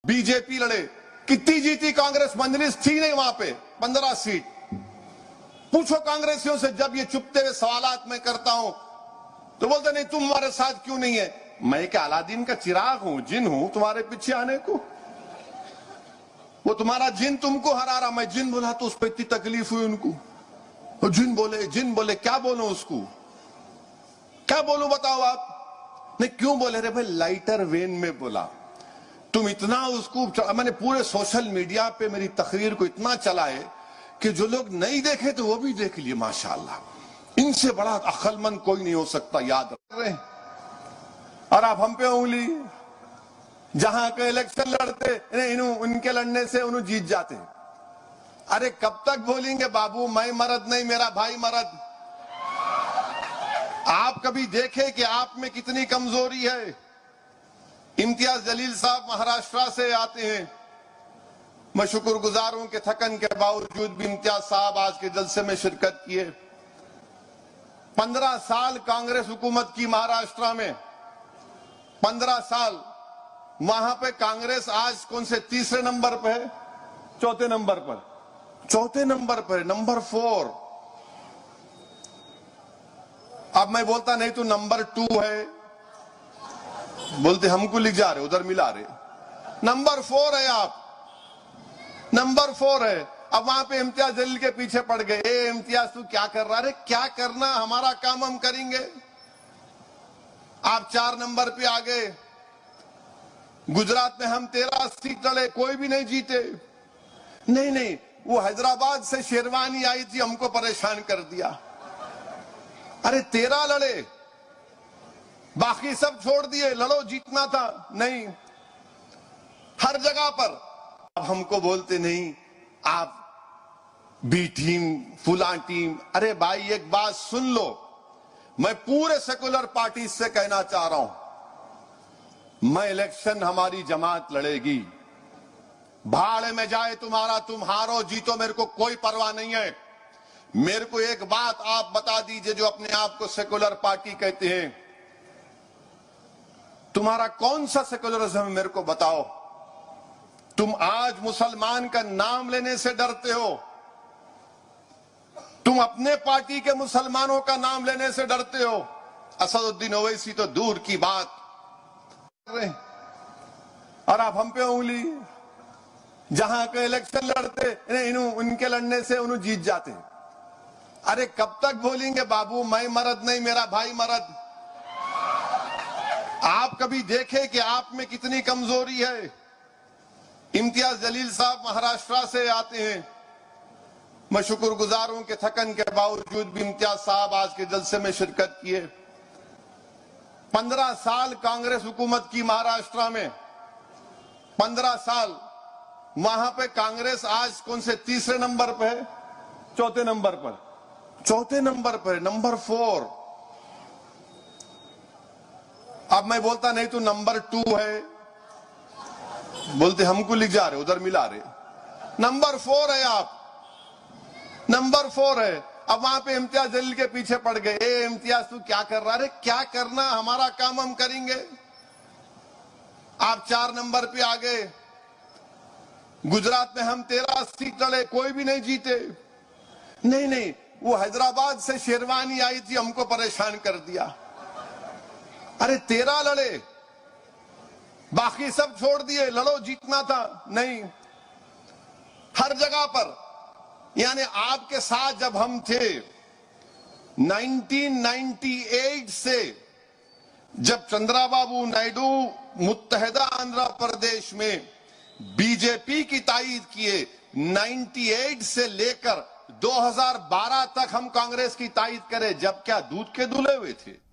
BJP लड़े, कितनी जीती कांग्रेस? मंजलिस थी नहीं वहां पे, 15 सीट। पूछो कांग्रेसियों से, जब ये चुपते हुए सवालात मैं करता हूं तो बोलते नहीं तुम हमारे साथ क्यों नहीं है। मैं क्या अलादीन का चिराग हूं, जिन हूं तुम्हारे पीछे आने को? वो तुम्हारा जिन तुमको हरा रहा, मैं जिन बोला तो उस पर इतनी तकलीफ हुई उनको। वो जिन बोले, क्या बोलूं उसको, क्या बोलूं बताओ आप? नहीं क्यों बोले रे भाई? लाइटर वेन में बोला। तुम इतना उसको, मैंने पूरे सोशल मीडिया पे मेरी तकरीर को इतना चलाए कि जो लोग नहीं देखे तो वो भी देख लिए। माशाल्लाह, इनसे बड़ा अक्लमंद कोई नहीं हो सकता, याद रख रहे हैं। और आप हम पे उंगली, जहां के इलेक्शन लड़ते उनके लड़ने से उन्हें जीत जाते। अरे कब तक बोलेंगे बाबू मैं मर्द नहीं मेरा भाई मर्द? आप कभी देखे कि आप में कितनी कमजोरी है? इम्तियाज जलील साहब महाराष्ट्र से आते हैं, मैं शुक्रगुजार हूं कि थकन के बावजूद भी इम्तियाज साहब आज के जलसे में शिरकत किए। 15 साल कांग्रेस हुकूमत की महाराष्ट्र में, 15 साल वहां पे कांग्रेस आज कौन से तीसरे नंबर पे है? चौथे नंबर पर, चौथे नंबर पर, नंबर 4। अब मैं बोलता नहीं तो नंबर 2 है, बोलते हमको लिख जा रहे, उधर मिला रहे। नंबर 4 है आप, नंबर 4 है। अब वहां पे इम्तियाज जलील के पीछे पड़ गए। ए इम्तियाज तू क्या कर रहा है? क्या करना, हमारा काम हम करेंगे। आप 4 नंबर पे आ गए। गुजरात में हम 13 सीट लड़े, कोई भी नहीं जीते। नहीं, वो हैदराबाद से शेरवानी आई थी, हमको परेशान कर दिया। अरे 13 लड़े, बाकी सब छोड़ दिए, लड़ो जीतना था। नहीं, हर जगह पर अब हमको बोलते नहीं आप बी टीम फुला टीम। अरे भाई एक बात सुन लो, मैं पूरे सेकुलर पार्टी से कहना चाह रहा हूं, मैं इलेक्शन हमारी जमात लड़ेगी। भाड़ में जाए तुम्हारा, तुम हारो जीतो मेरे को कोई परवाह नहीं है। मेरे को एक बात आप बता दीजिए, जो अपने आप को सेकुलर पार्टी कहते हैं, तुम्हारा कौन सा सेकुलरिज्म है मेरे को बताओ। तुम आज मुसलमान का नाम लेने से डरते हो, तुम अपने पार्टी के मुसलमानों का नाम लेने से डरते हो। असदुद्दीन ओवैसी तो दूर की बात। और आप हम पे उंगली, जहां के इलेक्शन लड़ते उनके लड़ने से उन्हें जीत जाते। अरे कब तक बोलेंगे बाबू मैं मर्द नहीं मेरा भाई मर्द? आप कभी देखे कि आप में कितनी कमजोरी है? इम्तियाज जलील साहब महाराष्ट्र से आते हैं, मैं शुक्रगुजार हूं कि थकन के बावजूद भी इम्तियाज साहब आज के जलसे में शिरकत किए। 15 साल कांग्रेस हुकूमत की महाराष्ट्र में, 15 साल वहां पे कांग्रेस आज कौन से तीसरे नंबर पे है? चौथे नंबर पर, चौथे नंबर पर, नंबर 4। अब मैं बोलता नहीं तो नंबर 2 है, बोलते हमको लिख जा रहे, उधर मिला रहे। नंबर 4 है आप, नंबर 4 है। अब वहां पे इम्तियाज जलील के पीछे पड़ गए। ए इम्तियाज तू क्या कर रहा है? क्या करना, हमारा काम हम करेंगे। आप 4 नंबर पे आ गए। गुजरात में हम 13 सीट लड़े, कोई भी नहीं जीते। नहीं, वो हैदराबाद से शेरवानी आई थी, हमको परेशान कर दिया। अरे 13 लड़े, बाकी सब छोड़ दिए, लड़ो जीतना था। नहीं, हर जगह पर, यानी आपके साथ जब हम थे 1998 से, जब चंद्राबाबू नायडू मुत्तहिदा आंध्र प्रदेश में बीजेपी की तायीद किए, 98 से लेकर 2012 तक हम कांग्रेस की तायीद करें, जब क्या दूध के धुले हुए थे।